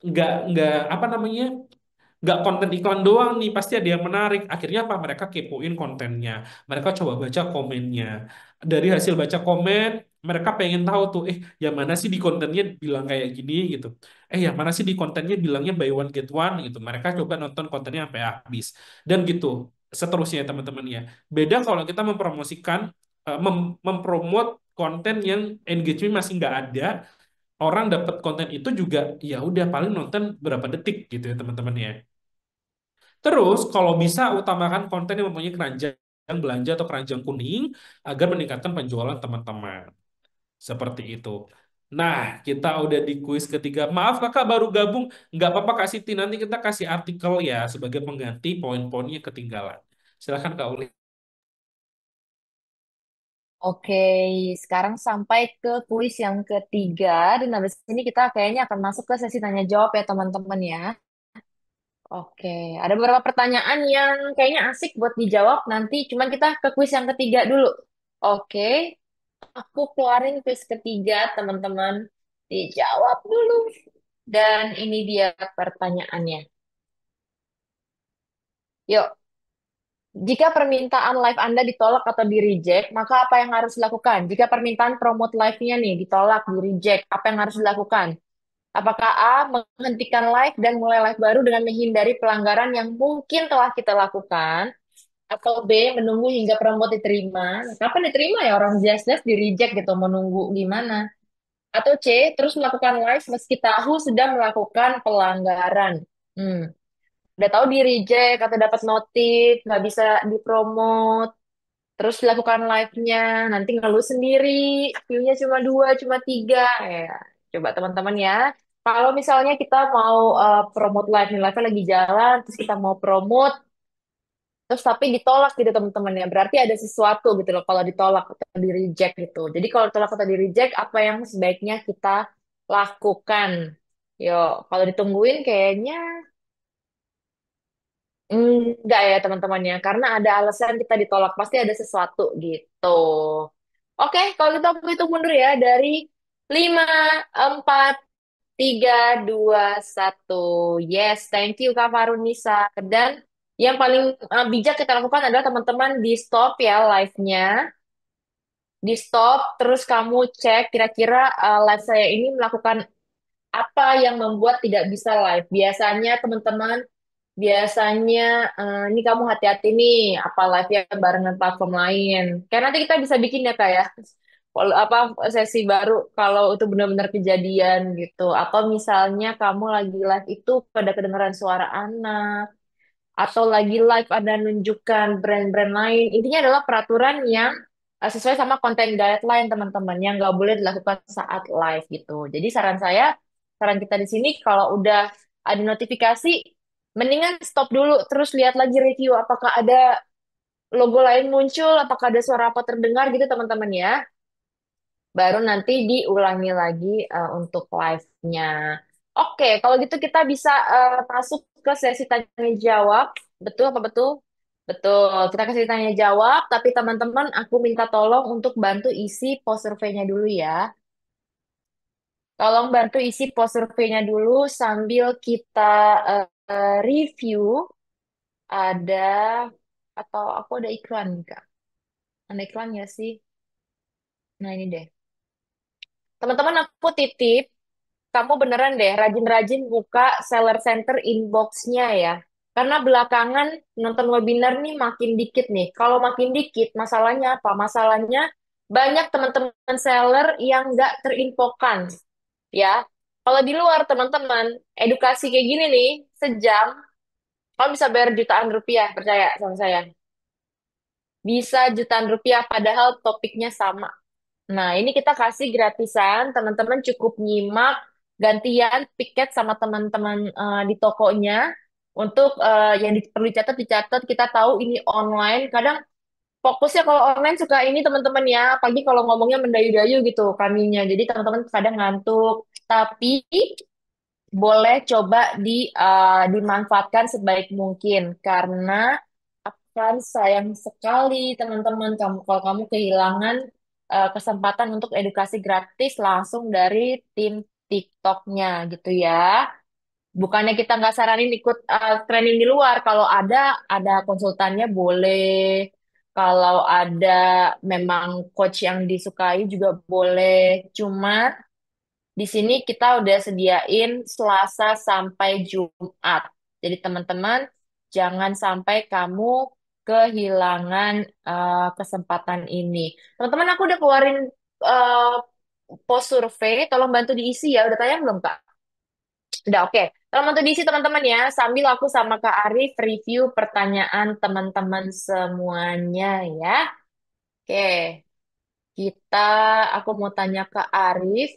nggak apa namanya, nggak konten iklan doang nih, pasti ada yang menarik. Akhirnya apa? Mereka kepoin kontennya. Mereka coba baca komennya. Dari hasil baca komen, mereka pengen tahu tuh, yang mana sih di kontennya bilang kayak gini gitu. Yang mana sih di kontennya bilangnya buy one get one gitu. Mereka coba nonton kontennya sampai habis. Dan gitu, seterusnya teman-teman ya. Beda kalau kita mempromosikan, mempromot konten yang engagement masih nggak ada, orang dapat konten itu juga ya udah paling nonton berapa detik gitu ya teman-teman ya. Terus kalau bisa utamakan konten yang mempunyai keranjang belanja atau keranjang kuning agar meningkatkan penjualan teman-teman. Seperti itu. Nah, kita udah di kuis ketiga. Maaf kakak baru gabung. Nggak apa-apa Kak Siti. Nanti kita kasih artikel ya sebagai pengganti poin-poinnya ketinggalan. Silakan Kak Uli. Oke, sekarang sampai ke kuis yang ketiga dan habis ini kita kayaknya akan masuk ke sesi tanya jawab ya teman-teman ya. Oke, ada beberapa pertanyaan yang kayaknya asik buat dijawab nanti. Cuman kita ke kuis yang ketiga dulu. Oke, aku keluarin kuis ketiga, teman-teman. Dijawab dulu. Dan ini dia pertanyaannya. Yuk, jika permintaan live Anda ditolak atau di-reject, maka apa yang harus dilakukan? Jika permintaan promote live-nya nih ditolak, di-reject, apa yang harus dilakukan? Apakah A, menghentikan live dan mulai live baru dengan menghindari pelanggaran yang mungkin telah kita lakukan? Atau B, menunggu hingga promote diterima? Nah, kapan diterima ya orang jelas-jelas di-reject gitu, menunggu gimana? Atau C, terus melakukan live meski tahu sudah melakukan pelanggaran? Hmm. Udah tahu di-reject atau dapat notif, nggak bisa dipromot, terus dilakukan live-nya, nanti ngeluh sendiri, view-nya cuma dua, cuma tiga. Ya, coba teman-teman ya. Kalau misalnya kita mau promote live, nih live-nya lagi jalan, terus kita mau promote, terus tapi ditolak gitu teman-teman ya. Berarti ada sesuatu gitu loh kalau ditolak atau di-reject gitu. Jadi kalau ditolak atau di-reject, apa yang sebaiknya kita lakukan? Yo, kalau ditungguin kayaknya enggak ya teman-teman ya, karena ada alasan kita ditolak, pasti ada sesuatu gitu. Oke, kalau gitu aku hitung mundur ya dari 5, 4, 3, 2, 1. Yes, thank you Kak Farunisa. Dan yang paling bijak kita lakukan adalah teman-teman di stop ya live-nya. Di stop, terus kamu cek kira-kira live saya ini melakukan apa yang membuat tidak bisa live. Biasanya teman-teman biasanya ini kamu hati-hati nih apa live-nya barengan platform lain. Kayak nanti kita bisa bikin ya Kak ya. Kalau apa sesi baru kalau itu benar-benar kejadian gitu. Atau misalnya kamu lagi live itu pada kedengaran suara anak atau lagi live ada nunjukkan brand-brand lain. Intinya adalah peraturan yang sesuai sama konten guideline teman-teman yang nggak boleh dilakukan saat live gitu. Jadi saran saya, saran kita di sini kalau udah ada notifikasi, mendingan stop dulu, terus lihat lagi review apakah ada logo lain muncul, apakah ada suara apa terdengar gitu teman-teman ya. Baru nanti diulangi lagi untuk live-nya. Oke, kalau gitu kita bisa masuk ke sesi tanya jawab. Betul apa betul? Betul. Kita kasih tanya jawab, tapi teman-teman aku minta tolong untuk bantu isi post survei-nya dulu ya. Tolong bantu isi post survei-nya dulu sambil kita review ada atau aku ada iklan nih, Kak. Ada iklan ya sih? Nah, ini deh. Teman-teman aku titip kamu beneran deh rajin-rajin buka seller center inbox-nya ya. Karena belakangan nonton webinar nih makin dikit nih. Kalau makin dikit, masalahnya apa? Masalahnya banyak teman-teman seller yang nggak terinfokan ya. Kalau di luar teman-teman, edukasi kayak gini nih, sejam, kamu bisa bayar jutaan rupiah, percaya sama saya. Bisa jutaan rupiah, padahal topiknya sama. Nah, ini kita kasih gratisan, teman-teman cukup nyimak, gantian piket sama teman-teman di tokonya untuk yang perlu dicatat, kita tahu ini online. Kadang fokusnya kalau online suka ini teman-teman ya, pagi kalau ngomongnya mendayu-dayu gitu kaminya. Jadi teman-teman kadang ngantuk. Tapi boleh coba dimanfaatkan sebaik mungkin karena akan sayang sekali teman-teman kamu kalau kamu kehilangan kesempatan untuk edukasi gratis langsung dari tim TikToknya gitu ya. Bukannya kita nggak saranin ikut training di luar, kalau ada konsultannya boleh. Kalau ada memang coach yang disukai juga boleh. Cuma di sini kita udah sediain Selasa sampai Jumat. Jadi teman-teman, jangan sampai kamu kehilangan kesempatan ini. Teman-teman, aku udah keluarin uh, post survei, tolong bantu diisi ya. Udah tayang belum, Kak? Udah, oke. Tolong bantu diisi teman-teman ya. Sambil aku sama Kak Arif review pertanyaan teman-teman semuanya ya. Oke, kita, aku mau tanya ke Arif.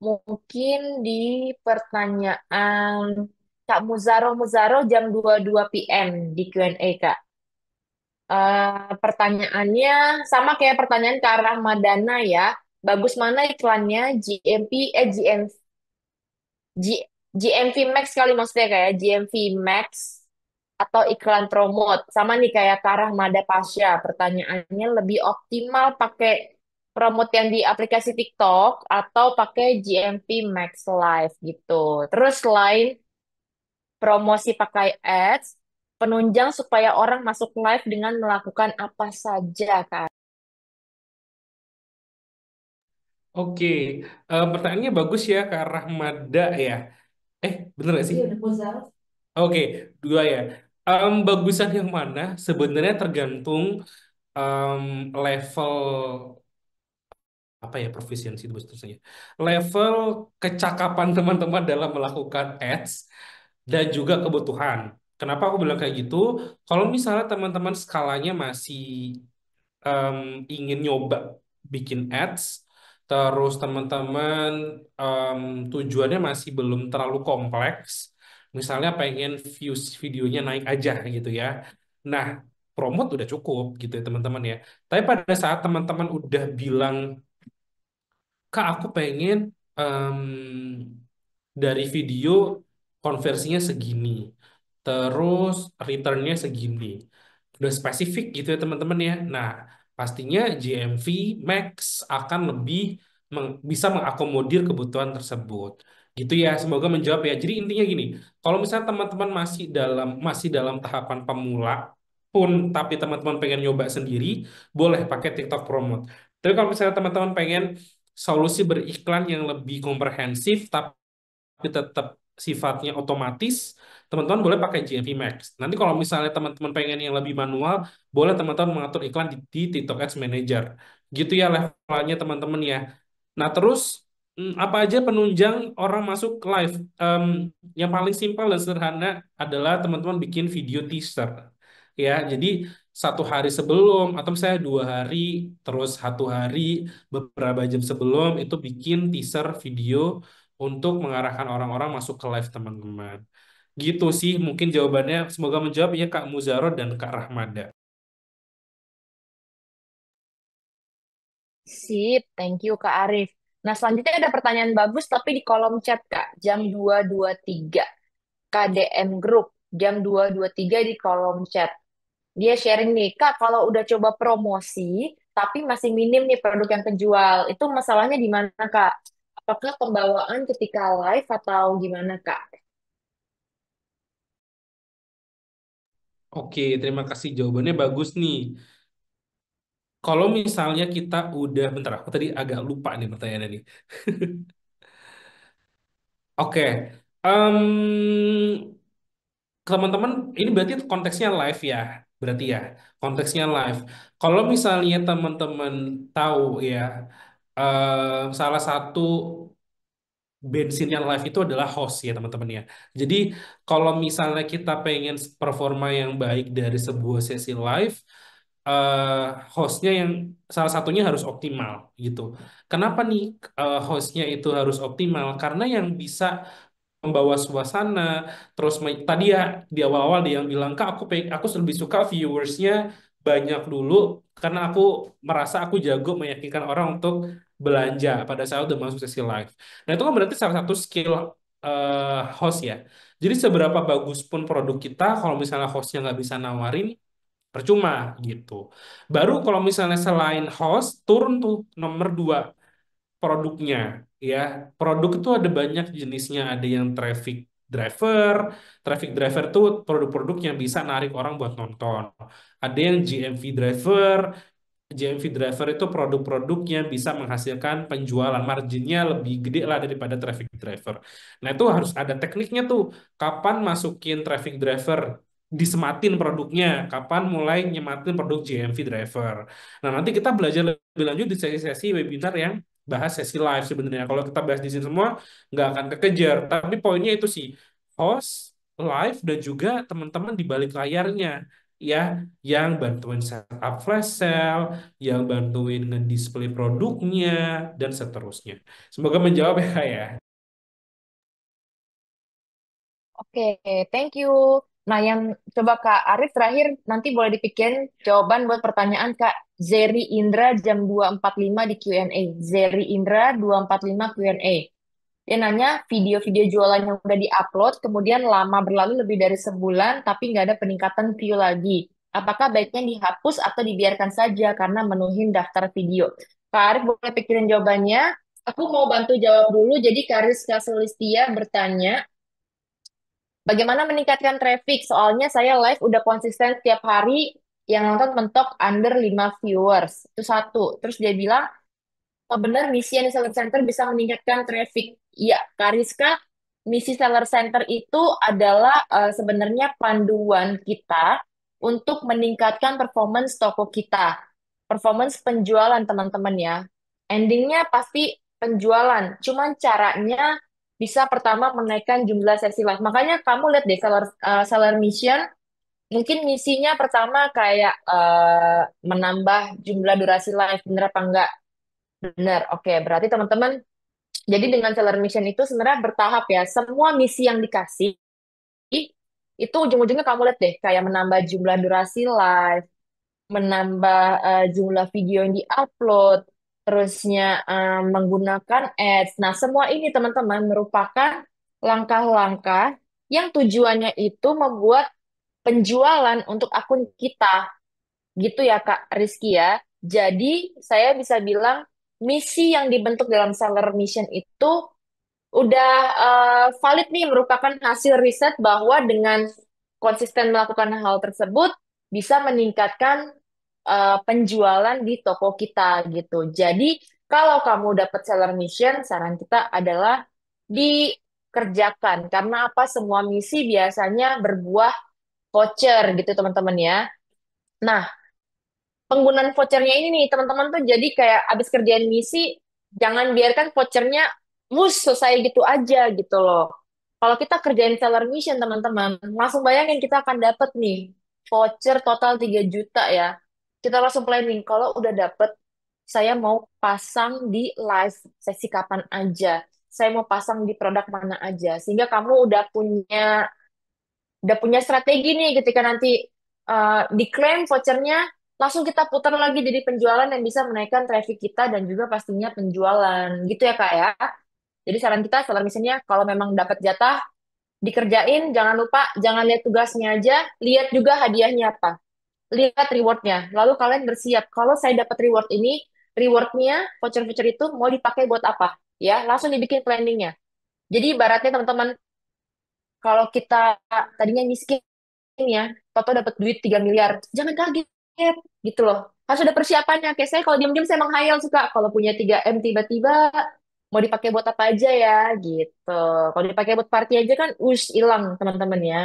Mungkin di pertanyaan Kak Muzaro, Muzaro jam 22 PM di Q&A, Kak. Pertanyaannya sama kayak pertanyaan ke arah Madana ya. Bagus mana iklannya? GMP, G- GMV Max kali maksudnya kayak GMV Max atau iklan promote. Sama nih kayak ke arah Mada Pasha. Pertanyaannya lebih optimal pakai promote yang di aplikasi TikTok atau pakai GMV Max Live gitu. Terus selain promosi pakai ads, penunjang supaya orang masuk live dengan melakukan apa saja, Kak? Oke, pertanyaannya bagus ya Kak Rahmada ya. Bener gak sih? Iya, udah Mozart. Oke, dua ya. Bagusan yang mana? Sebenarnya tergantung em, level apa ya profisiensi itu bahasa Indonesianya. Level kecakapan teman-teman dalam melakukan ads dan juga kebutuhan. Kenapa aku bilang kayak gitu? Kalau misalnya teman-teman skalanya masih em, ingin nyoba bikin ads, terus teman-teman em, tujuannya masih belum terlalu kompleks, misalnya pengen views videonya naik aja gitu ya. Nah, promote udah cukup gitu ya teman-teman ya. Tapi pada saat teman-teman udah bilang, Kak, aku pengen em, dari video konversinya segini, terus returnnya segini. Udah spesifik gitu ya teman-teman ya. Nah, pastinya GMV Max akan lebih bisa mengakomodir kebutuhan tersebut. Gitu ya, semoga menjawab ya. Jadi intinya gini, kalau misalnya teman-teman masih dalam tahapan pemula pun, tapi teman-teman pengen nyoba sendiri, boleh pakai TikTok Promote. Tapi kalau misalnya teman-teman pengen solusi beriklan yang lebih komprehensif, tapi tetap sifatnya otomatis, teman-teman boleh pakai GMV Max. Nanti kalau misalnya teman-teman pengen yang lebih manual, boleh teman-teman mengatur iklan di TikTok Ads Manager. Gitu ya levelnya teman-teman ya. Nah terus apa aja penunjang orang masuk live? Yang paling simpel dan sederhana adalah teman-teman bikin video teaser. Ya, jadi 1 hari sebelum atau misalnya 2 hari, terus 1 hari beberapa jam sebelum itu bikin teaser video untuk mengarahkan orang-orang masuk ke live teman-teman. Gitu sih mungkin jawabannya. Semoga menjawab ya Kak Muzaro dan Kak Rahmada. Sip, thank you Kak Arif. Nah, selanjutnya ada pertanyaan bagus tapi di kolom chat Kak, jam 2.23 KDM Group, jam 2.23 di kolom chat. Dia sharing nih, Kak, kalau udah coba promosi tapi masih minim nih produk yang kejual, itu masalahnya di mana Kak? Apakah pembawaan ketika live atau gimana Kak? Oke, terima kasih jawabannya bagus nih. Kalau misalnya kita udah, bentar aku tadi agak lupa nih pertanyaannya nih. Oke, em, teman-teman, ini berarti konteksnya live ya, berarti ya, konteksnya live. Kalau misalnya teman-teman tahu ya, salah satu bensinnya live itu adalah host ya teman-teman ya. Jadi kalau misalnya kita pengen performa yang baik dari sebuah sesi live, eh, hostnya yang salah satunya harus optimal gitu. Kenapa nih hostnya itu harus optimal? Karena yang bisa membawa suasana, terus tadi ya di awal-awal dia yang bilang, Kak, aku lebih suka viewersnya banyak dulu karena aku merasa aku jago meyakinkan orang untuk belanja pada saat udah masuk sesi live. Nah itu kan berarti salah satu skill host ya. Jadi seberapa bagus pun produk kita, kalau misalnya hostnya nggak bisa nawarin, percuma gitu. Baru kalau misalnya selain host, turun tuh nomor 2 produknya ya. Produk itu ada banyak jenisnya, ada yang traffic driver tuh produk-produk yang bisa narik orang buat nonton. Ada yang GMV driver itu produk-produk yang bisa menghasilkan penjualan, marginnya lebih gede lah daripada traffic driver. Nah itu harus ada tekniknya tuh, kapan masukin traffic driver, disematin produknya, kapan mulai nyematin produk GMV driver. Nah nanti kita belajar lebih lanjut di sesi-sesi webinar yang bahas sesi live sebenarnya. Kalau kita bahas di sini semua nggak akan kekejar. Tapi poinnya itu sih, host, live, dan juga teman-teman di balik layarnya ya, yang bantuin setup flash sale, yang bantuin ngedisplay produknya, dan seterusnya. Semoga menjawab ya Kak ya. Oke, thank you. Nah, yang coba Kak Arif terakhir nanti boleh dipikirin jawaban buat pertanyaan Kak Zeri Indra jam 2.45 di Q&A. Zeri Indra 2.45 Q&A. Dia nanya video-video jualan yang udah diupload, kemudian lama berlalu lebih dari sebulan, tapi nggak ada peningkatan view lagi. Apakah baiknya dihapus atau dibiarkan saja karena menuhin daftar video? Kak Arif boleh pikirin jawabannya. Aku mau bantu jawab dulu. Jadi Kariska Sulistia bertanya, bagaimana meningkatkan traffic? Soalnya saya live udah konsisten setiap hari, yang nonton mentok under 5 viewers. Itu satu. Terus dia bilang, oh benar, misi yang di Seller Center bisa meningkatkan traffic. Iya, Kariska, misi Seller Center itu adalah sebenarnya panduan kita untuk meningkatkan performance toko kita. Performance penjualan, teman-teman ya. Endingnya pasti penjualan. Cuman caranya bisa pertama menaikkan jumlah sesi live. Makanya kamu lihat deh seller mission, mungkin misinya pertama kayak menambah jumlah durasi live, bener apa enggak? Benar, oke. Berarti teman-teman, jadi dengan seller mission itu sebenarnya bertahap ya. Semua misi yang dikasih, itu ujung-ujungnya kamu lihat deh, kayak menambah jumlah durasi live, menambah jumlah video yang diupload, terusnya menggunakan ads. Nah, semua ini teman-teman merupakan langkah-langkah yang tujuannya itu membuat penjualan untuk akun kita. Gitu ya Kak Rizky ya. Jadi saya bisa bilang misi yang dibentuk dalam seller mission itu udah valid nih, merupakan hasil riset bahwa dengan konsisten melakukan hal tersebut bisa meningkatkan penjualan di toko kita gitu. Jadi kalau kamu dapat seller mission, saran kita adalah dikerjakan. Karena apa? Semua misi biasanya berbuah voucher gitu teman-teman ya. Nah, penggunaan vouchernya ini nih teman-teman tuh jadi kayak abis kerjaan misi, jangan biarkan vouchernya selesai gitu aja gitu loh. Kalau kita kerjain seller mission teman-teman, langsung bayangin kita akan dapat nih voucher total 3 juta ya. Kita langsung planning, kalau udah dapet, saya mau pasang di live sesi kapan aja, saya mau pasang di produk mana aja, sehingga kamu udah punya strategi nih ketika nanti diklaim vouchernya, langsung kita putar lagi jadi penjualan yang bisa menaikkan traffic kita dan juga pastinya penjualan. Gitu ya Kak ya. Jadi saran kita seller misalnya kalau memang dapat jatah, dikerjain, jangan lupa, jangan lihat tugasnya aja, lihat juga hadiahnya apa. Lihat rewardnya. Lalu kalian bersiap, kalau saya dapat reward ini, rewardnya, voucher-voucher itu mau dipakai buat apa? Ya, langsung dibikin planningnya. Jadi ibaratnya teman-teman, kalau kita tadinya miskin ya, Toto dapat duit 3 miliar. Jangan kaget gitu loh. Harus ada persiapannya. Kayak saya kalau diam-diam saya menghayal suka. Kalau punya 3 M tiba-tiba mau dipakai buat apa aja ya gitu. Kalau dipakai buat party aja kan hilang teman-teman ya.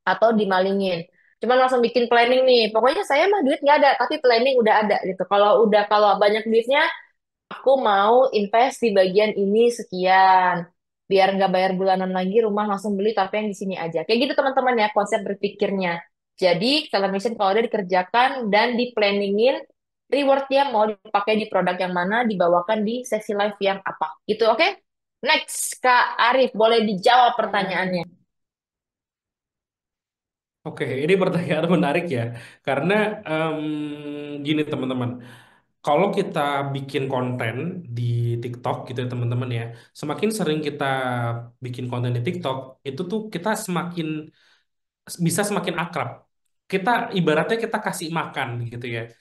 Atau dimalingin. Cuman langsung bikin planning nih. Pokoknya saya mah duit nggak ada, tapi planning udah ada gitu. Kalau banyak duitnya, aku mau invest di bagian ini sekian. Biar nggak bayar bulanan lagi, rumah langsung beli, tapi yang di sini aja. Kayak gitu teman-teman ya konsep berpikirnya. Jadi, seller mission kalau udah dikerjakan dan di-planningin, rewardnya mau dipakai di produk yang mana, dibawakan di sesi live yang apa. Gitu, oke? Next, Kak Arif, boleh dijawab pertanyaannya. Oke, ini pertanyaan menarik ya, karena gini teman-teman, kalau kita bikin konten di TikTok gitu ya teman-teman ya, semakin sering kita bikin konten di TikTok, itu tuh kita bisa semakin akrab. Kita ibaratnya kita kasih makan gitu ya.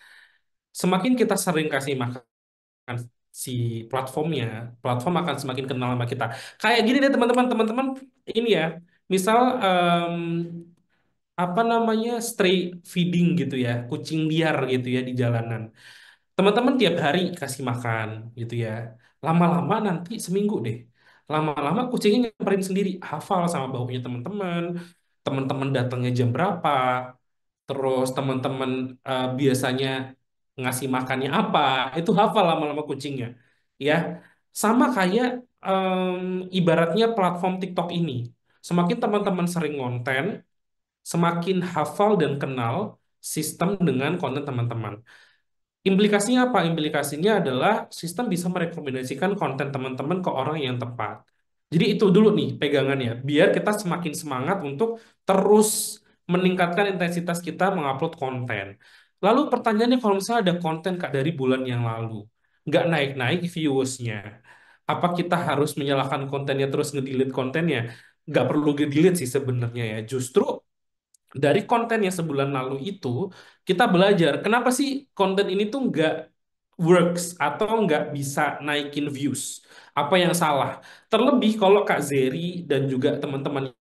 Semakin kita sering kasih makan si platformnya, platform akan semakin kenal sama kita. Kayak gini deh teman-teman, teman-teman ini ya, misal apa namanya stray feeding gitu ya, kucing liar gitu ya di jalanan. Teman-teman tiap hari kasih makan gitu ya. Lama-lama nanti seminggu deh. Lama-lama kucingnya nyamperin sendiri, hafal sama baunya teman-teman. Teman-teman datangnya jam berapa? Terus teman-teman biasanya ngasih makannya apa? Itu hafal lama-lama kucingnya. ya. Sama kayak ibaratnya platform TikTok ini. Semakin teman-teman sering konten, semakin hafal dan kenal sistem dengan konten teman-teman. Implikasinya apa? Implikasinya adalah sistem bisa merekomendasikan konten teman-teman ke orang yang tepat. Jadi itu dulu nih pegangannya, biar kita semakin semangat untuk terus meningkatkan intensitas kita mengupload konten. Lalu pertanyaannya kalau misalnya ada konten Kak dari bulan yang lalu, nggak naik-naik viewersnya, apa kita harus menyalahkan kontennya terus nge-delete kontennya? Nggak perlu nge-delete sih sebenarnya ya. Justru dari konten yang sebulan lalu itu kita belajar kenapa sih konten ini tuh nggak works atau nggak bisa naikin views. Apa yang salah? Terlebih kalau Kak Zeri dan juga teman-teman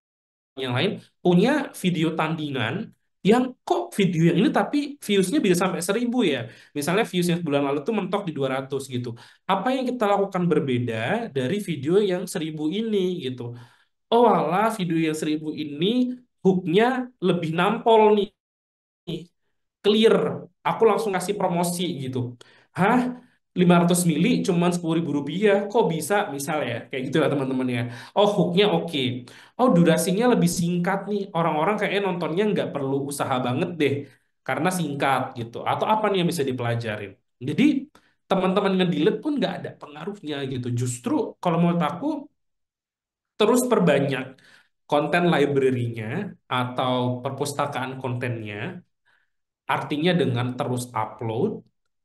yang lain punya video tandingan yang kok video yang ini tapi viewsnya bisa sampai 1.000 ya. Misalnya views yang bulan lalu tuh mentok di 200 gitu. Apa yang kita lakukan berbeda dari video yang 1.000 ini gitu? Oh alah, video yang 1.000 ini hooknya lebih nampol nih, clear. Aku langsung kasih promosi gitu. Hah? 500 mili cuman 10.000 rupiah. Kok bisa? Misal ya, kayak gitu ya teman-teman ya. Oh, hooknya oke. Oh, durasinya lebih singkat nih. Orang-orang kayaknya nontonnya nggak perlu usaha banget deh. Karena singkat gitu. Atau apa nih yang bisa dipelajarin. Jadi, teman-teman nge-delete pun nggak ada pengaruhnya gitu. Justru kalau menurut aku, terus perbanyak konten library-nya atau perpustakaan kontennya, artinya dengan terus upload,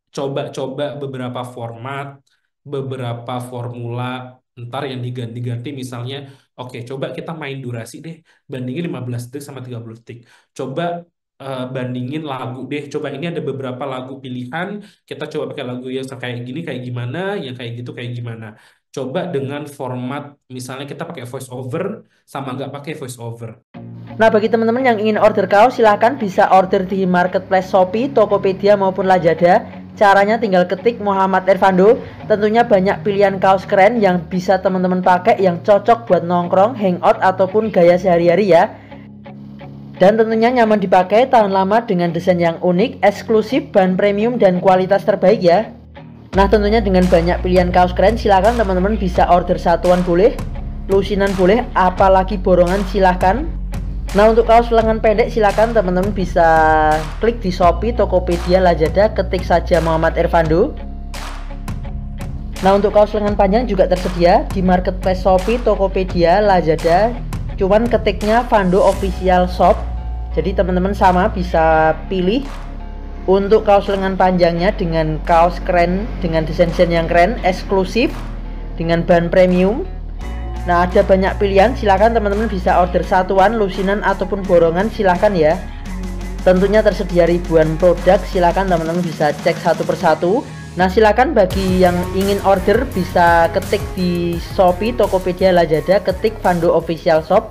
coba-coba beberapa format, beberapa formula, ntar yang diganti-ganti misalnya, oke, coba kita main durasi deh, bandingin 15 detik sama 30 detik. Coba bandingin lagu deh, coba ini ada beberapa lagu pilihan, kita coba pakai lagu yang kayak gini, kayak gimana, yang kayak gitu, kayak gimana. Coba dengan format, misalnya kita pakai voice over, sama nggak pakai voice over. Nah, bagi teman-teman yang ingin order kaos, silahkan bisa order di marketplace Shopee, Tokopedia maupun Lazada. Caranya tinggal ketik Muhammad Irfando. Tentunya banyak pilihan kaos keren yang bisa teman-teman pakai, yang cocok buat nongkrong, hangout ataupun gaya sehari-hari ya. Dan tentunya nyaman dipakai, tahan lama dengan desain yang unik, eksklusif, bahan premium dan kualitas terbaik ya. Nah, tentunya dengan banyak pilihan kaos keren, silahkan teman-teman bisa order satuan boleh, lusinan boleh, apalagi borongan silahkan. Nah, untuk kaos lengan pendek silakan teman-teman bisa klik di Shopee, Tokopedia, Lazada, ketik saja Muhammad Irfando. Nah, untuk kaos lengan panjang juga tersedia di marketplace Shopee, Tokopedia, Lazada. Cuman ketiknya Fando Official Shop. Jadi teman-teman sama bisa pilih untuk kaos lengan panjangnya dengan kaos keren, dengan desain-desain yang keren, eksklusif, dengan bahan premium. Nah, ada banyak pilihan, silahkan teman-teman bisa order satuan, lusinan, ataupun borongan, silahkan ya. Tentunya tersedia ribuan produk, silahkan teman-teman bisa cek satu persatu. Nah, silahkan bagi yang ingin order bisa ketik di Shopee, Tokopedia, Lazada, ketik Fando Official Shop.